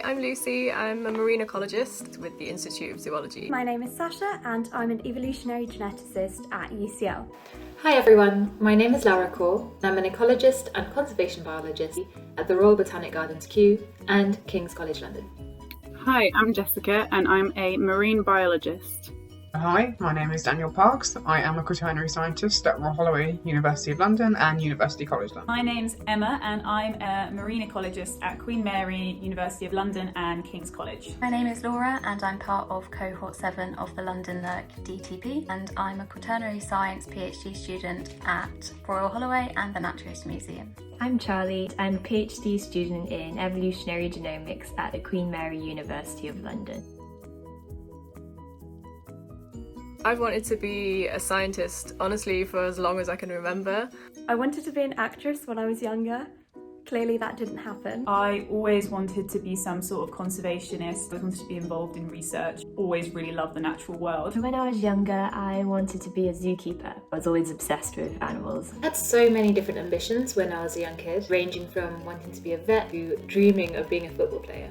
I'm Lucy, I'm a marine ecologist with the Institute of Zoology. My name is Sasha and I'm an evolutionary geneticist at UCL. Hi everyone, my name is Laura Kaur. I'm an ecologist and conservation biologist at the Royal Botanic Gardens Kew and King's College London. Hi, I'm Jessica and I'm a marine biologist. Hi, my name is Daniel Parks. I am a quaternary scientist at Royal Holloway, University of London and University College London. My name's Emma and I'm a marine ecologist at Queen Mary, University of London and King's College. My name is Laura and I'm part of cohort 7 of the London NERC DTP, and I'm a quaternary science PhD student at Royal Holloway and the Naturalist Museum. I'm Charlie. I'm a PhD student in evolutionary genomics at the Queen Mary, University of London. I've wanted to be a scientist, honestly, for as long as I can remember. I wanted to be an actress when I was younger. Clearly that didn't happen. I always wanted to be some sort of conservationist. I wanted to be involved in research. Always really loved the natural world. When I was younger, I wanted to be a zookeeper. I was always obsessed with animals. I had so many different ambitions when I was a young kid, ranging from wanting to be a vet to dreaming of being a football player.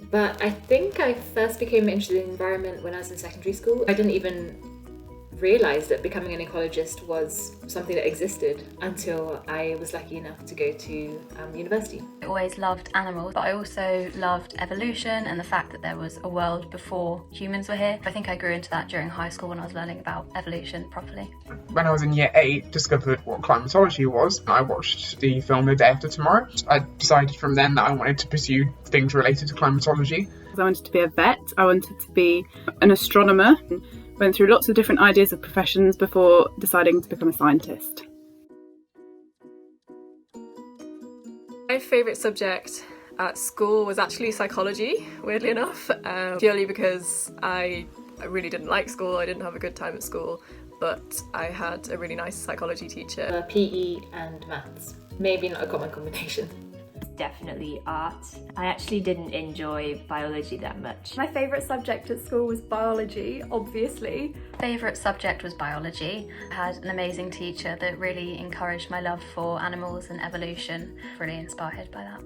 But I think I first became interested in the environment when I was in secondary school. I didn't even realise that becoming an ecologist was something that existed until I was lucky enough to go to university. I always loved animals, but I also loved evolution and the fact that there was a world before humans were here. I think I grew into that during high school when I was learning about evolution properly. When I was in year 8, discovered what climatology was. I watched the film The Day After Tomorrow. I decided from then that I wanted to pursue things related to climatology. I wanted to be a vet, I wanted to be an astronomer. Went through lots of different ideas of professions before deciding to become a scientist. My favourite subject at school was actually psychology, weirdly enough, purely because I really didn't like school, I didn't have a good time at school, but I had a really nice psychology teacher. PE and maths, maybe not a common combination. Definitely art. I actually didn't enjoy biology that much. My favourite subject at school was biology, obviously. Favourite subject was biology. I had an amazing teacher that really encouraged my love for animals and evolution. Really inspired by that.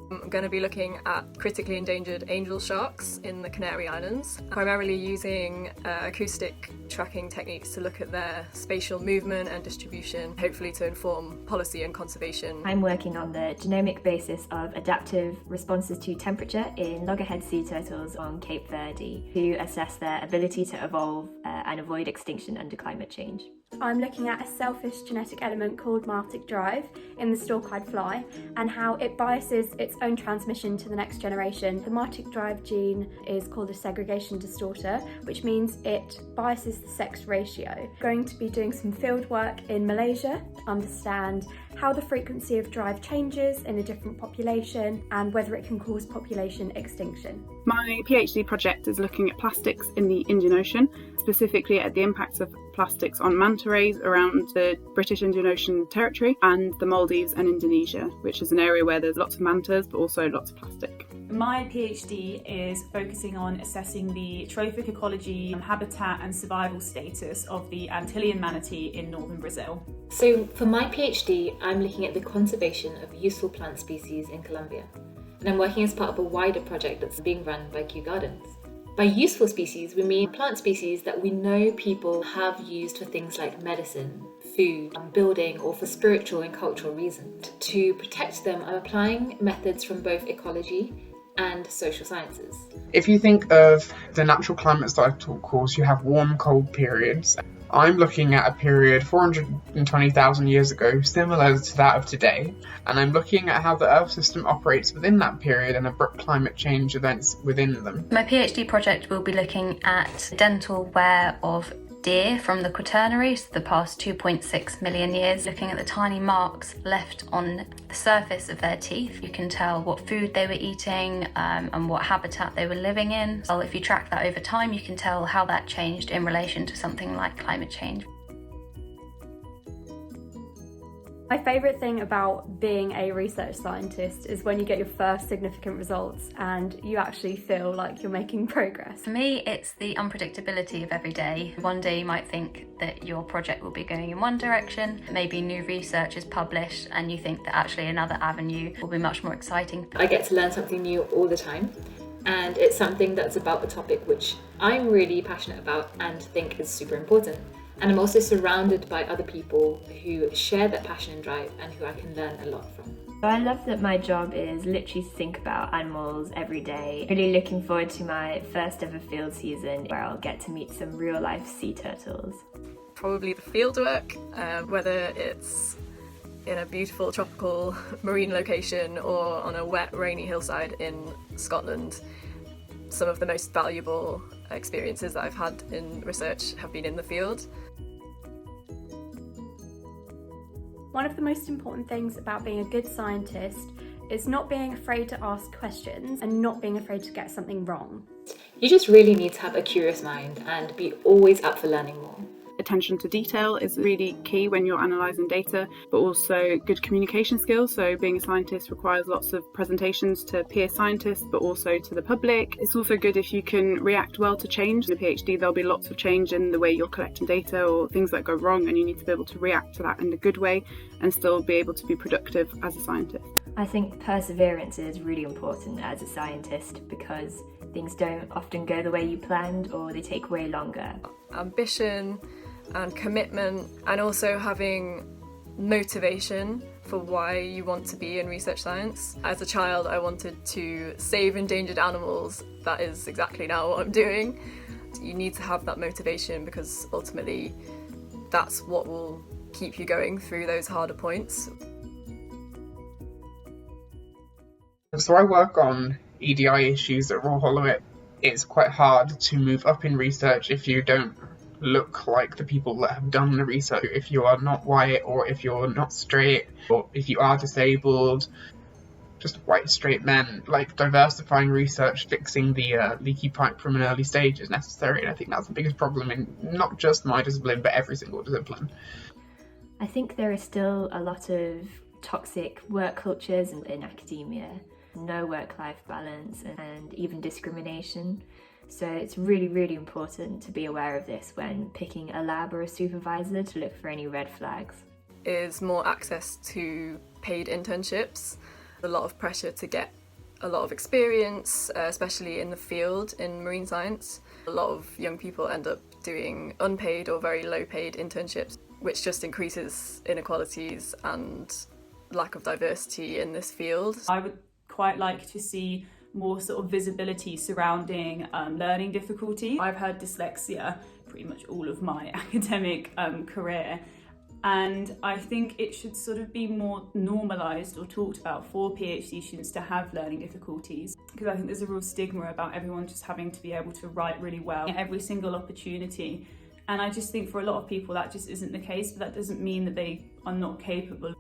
I'm going to be looking at critically endangered angel sharks in the Canary Islands, primarily using acoustic tracking techniques to look at their spatial movement and distribution, hopefully to inform policy and conservation. I'm working on the genomic basis of adaptive responses to temperature in loggerhead sea turtles on Cape Verde to assess their ability to evolve and avoid extinction under climate change. I'm looking at a selfish genetic element called Martic drive in the stalk-eyed fly and how it biases its own transmission to the next generation. The Martic drive gene is called a segregation distorter, which means it biases the sex ratio. Going to be doing some field work in Malaysia to understand how the frequency of drive changes in a different population and whether it can cause population extinction. My PhD project is looking at plastics in the Indian Ocean, specifically at the impacts of plastics on manta rays around the British Indian Ocean territory and the Maldives and Indonesia, which is an area where there's lots of mantas but also lots of plastic. My PhD is focusing on assessing the trophic ecology, habitat and survival status of the Antillean manatee in northern Brazil. So for my PhD, I'm looking at the conservation of useful plant species in Colombia. And I'm working as part of a wider project that's being run by Kew Gardens. By useful species, we mean plant species that we know people have used for things like medicine, food, building, or for spiritual and cultural reasons. To protect them, I'm applying methods from both ecology and social sciences. If you think of the natural climates that I've taught course, you have warm, cold periods. I'm looking at a period 420,000 years ago, similar to that of today, and I'm looking at how the Earth system operates within that period and abrupt climate change events within them. My PhD project will be looking at dental wear of deer from the Quaternary, so the past 2.6 million years, looking at the tiny marks left on the surface of their teeth. You can tell what food they were eating and what habitat they were living in. So if you track that over time, you can tell how that changed in relation to something like climate change. My favourite thing about being a research scientist is when you get your first significant results and you actually feel like you're making progress. For me, it's the unpredictability of every day. One day you might think that your project will be going in one direction, maybe new research is published and you think that actually another avenue will be much more exciting. I get to learn something new all the time, and it's something that's about a topic which I'm really passionate about and think is super important. And I'm also surrounded by other people who share that passion and drive and who I can learn a lot from. So I love that my job is literally to think about animals every day. Really looking forward to my first ever field season where I'll get to meet some real life sea turtles. Probably the field work, whether it's in a beautiful tropical marine location or on a wet rainy hillside in Scotland. Some of the most valuable experiences that I've had in research have been in the field. One of the most important things about being a good scientist is not being afraid to ask questions and not being afraid to get something wrong. You just really need to have a curious mind and be always up for learning more. Attention to detail is really key when you're analysing data, but also good communication skills. So being a scientist requires lots of presentations to peer scientists, but also to the public. It's also good if you can react well to change. In a PhD, there'll be lots of change in the way you're collecting data or things that go wrong, and you need to be able to react to that in a good way and still be able to be productive as a scientist. I think perseverance is really important as a scientist because things don't often go the way you planned or they take way longer. Ambition and commitment, and also having motivation for why you want to be in research science. As a child, I wanted to save endangered animals. That is exactly now what I'm doing. You need to have that motivation because ultimately that's what will keep you going through those harder points. So I work on EDI issues at Royal Holloway. It's quite hard to move up in research if you don't look like the people that have done the research. If you are not white, or if you're not straight, or if you are disabled, just white straight men, like diversifying research, fixing the leaky pipe from an early stage is necessary, and I think that's the biggest problem in not just my discipline but every single discipline. I think there is still a lot of toxic work cultures in academia, no work-life balance and even discrimination. So it's really, really important to be aware of this when picking a lab or a supervisor to look for any red flags. Is more access to paid internships. A lot of pressure to get a lot of experience, especially in the field in marine science. A lot of young people end up doing unpaid or very low paid internships, which just increases inequalities and lack of diversity in this field. I would quite like to see more sort of visibility surrounding learning difficulty. I've had dyslexia pretty much all of my academic career, and I think it should sort of be more normalised or talked about for PhD students to have learning difficulties, because I think there's a real stigma about everyone just having to be able to write really well at every single opportunity, and I just think for a lot of people that just isn't the case, but that doesn't mean that they are not capable.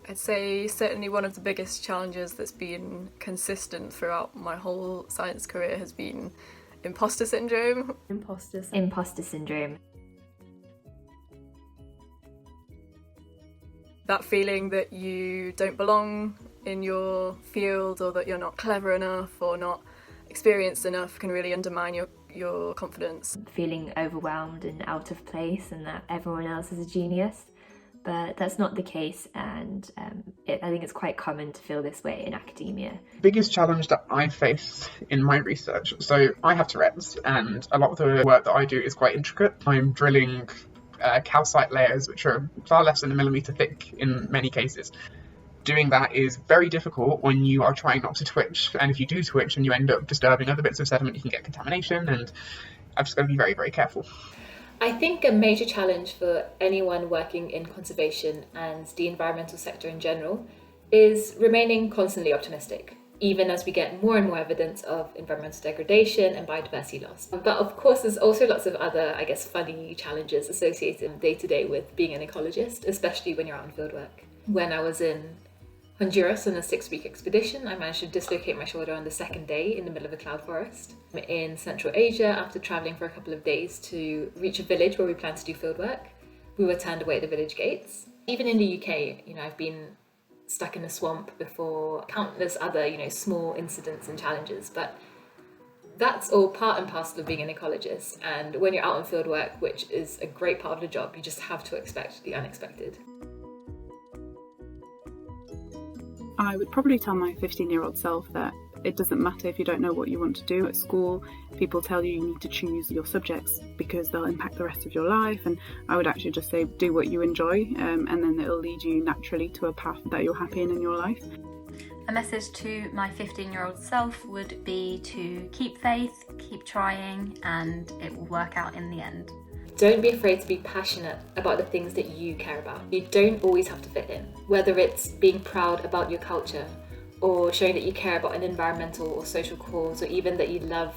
I'd say certainly one of the biggest challenges that's been consistent throughout my whole science career has been imposter syndrome. Imposter syndrome. That feeling that you don't belong in your field, or that you're not clever enough or not experienced enough, can really undermine your confidence. Feeling overwhelmed and out of place and that everyone else is a genius. But that's not the case, and I think it's quite common to feel this way in academia. Biggest challenge that I face in my research, so I have Tourette's, and a lot of the work that I do is quite intricate. I'm drilling calcite layers which are far less than a millimetre thick in many cases. Doing that is very difficult when you are trying not to twitch, and if you do twitch and you end up disturbing other bits of sediment, you can get contamination, and I've just got to be very, very careful. I think a major challenge for anyone working in conservation and the environmental sector in general is remaining constantly optimistic, even as we get more and more evidence of environmental degradation and biodiversity loss. But of course, there's also lots of other, funny challenges associated day to day with being an ecologist, especially when you're out on fieldwork. When I was in Honduras on a 6-week expedition, I managed to dislocate my shoulder on the second day in the middle of a cloud forest. In Central Asia, after travelling for a couple of days to reach a village where we planned to do fieldwork, we were turned away at the village gates. Even in the UK, I've been stuck in a swamp before, countless other, small incidents and challenges, but that's all part and parcel of being an ecologist. And when you're out on field work, which is a great part of the job, you just have to expect the unexpected. I would probably tell my 15-year-old self that it doesn't matter if you don't know what you want to do at school. People tell you need to choose your subjects because they'll impact the rest of your life, and I would actually just say do what you enjoy, and then it'll lead you naturally to a path that you're happy in your life. A message to my 15-year-old self would be to keep faith, keep trying, and it will work out in the end. Don't be afraid to be passionate about the things that you care about. You don't always have to fit in, whether it's being proud about your culture or showing that you care about an environmental or social cause, or even that you love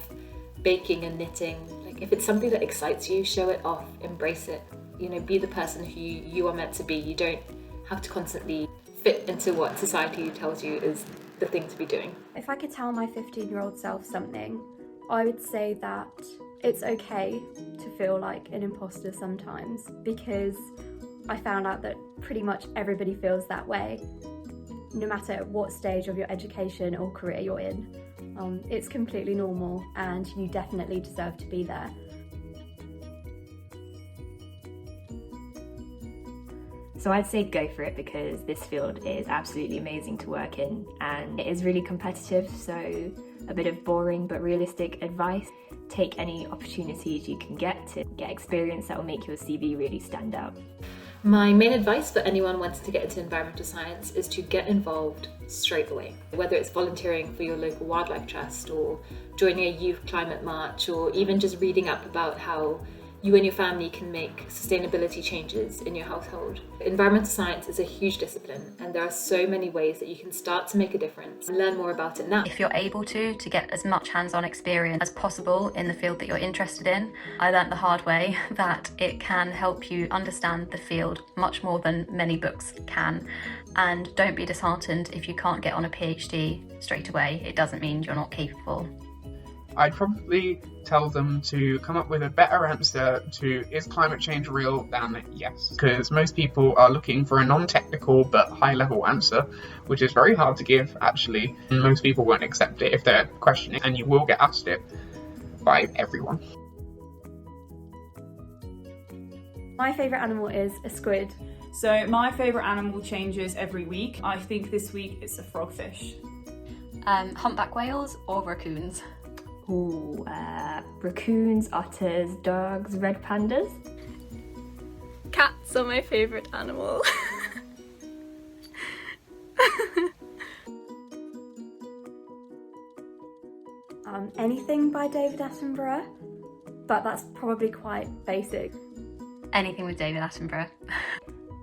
baking and knitting. Like, if it's something that excites you, show it off, embrace it. Be the person who you are meant to be. You don't have to constantly fit into what society tells you is the thing to be doing. If I could tell my 15-year-old self something, I would say that it's okay to feel like an imposter sometimes, because I found out that pretty much everybody feels that way, no matter what stage of your education or career you're in. It's completely normal, and you definitely deserve to be there. So I'd say go for it, because this field is absolutely amazing to work in, and it is really competitive. So a bit of boring but realistic advice: take any opportunities you can get to get experience that will make your CV really stand out. My main advice for anyone wanting to get into environmental science is to get involved straight away. Whether it's volunteering for your local wildlife trust, or joining a youth climate march, or even just reading up about how you and your family can make sustainability changes in your household. Environmental science is a huge discipline, and there are so many ways that you can start to make a difference. Learn more about it now. If you're able to get as much hands-on experience as possible in the field that you're interested in, I learnt the hard way that it can help you understand the field much more than many books can. And don't be disheartened if you can't get on a PhD straight away. It doesn't mean you're not capable. I'd probably tell them to come up with a better answer to is climate change real than yes, because most people are looking for a non-technical but high-level answer, which is very hard to give actually. Most people won't accept it if they're questioning, and you will get asked it by everyone. My favourite animal is a squid. So my favourite animal changes every week. I think this week it's a frogfish. Humpback whales or raccoons? Ooh, raccoons, otters, dogs, red pandas. Cats are my favourite animal. Anything by David Attenborough, but that's probably quite basic. Anything with David Attenborough.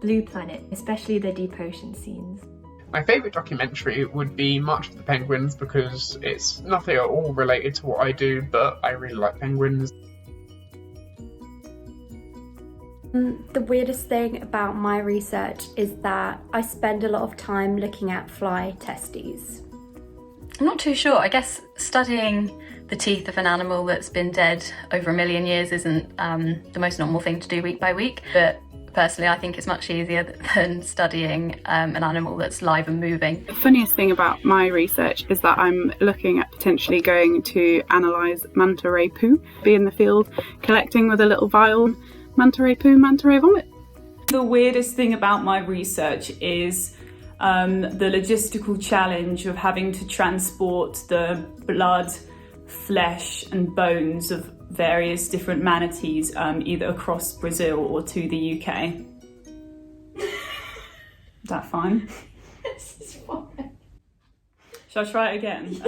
Blue Planet, especially the deep ocean scenes. My favourite documentary would be March of the Penguins, because it's nothing at all related to what I do, but I really like penguins. The weirdest thing about my research is that I spend a lot of time looking at fly testes. I'm not too sure. I guess studying the teeth of an animal that's been dead over 1 million years isn't the most normal thing to do week by week, but personally I think it's much easier than studying an animal that's live and moving. The funniest thing about my research is that I'm looking at potentially going to analyse manta ray poo, be in the field collecting with a little vial manta ray poo, manta ray vomit. The weirdest thing about my research is the logistical challenge of having to transport the blood, flesh and bones of various different manatees either across Brazil or to the UK. Is that fine? It's fine. Shall I try it again?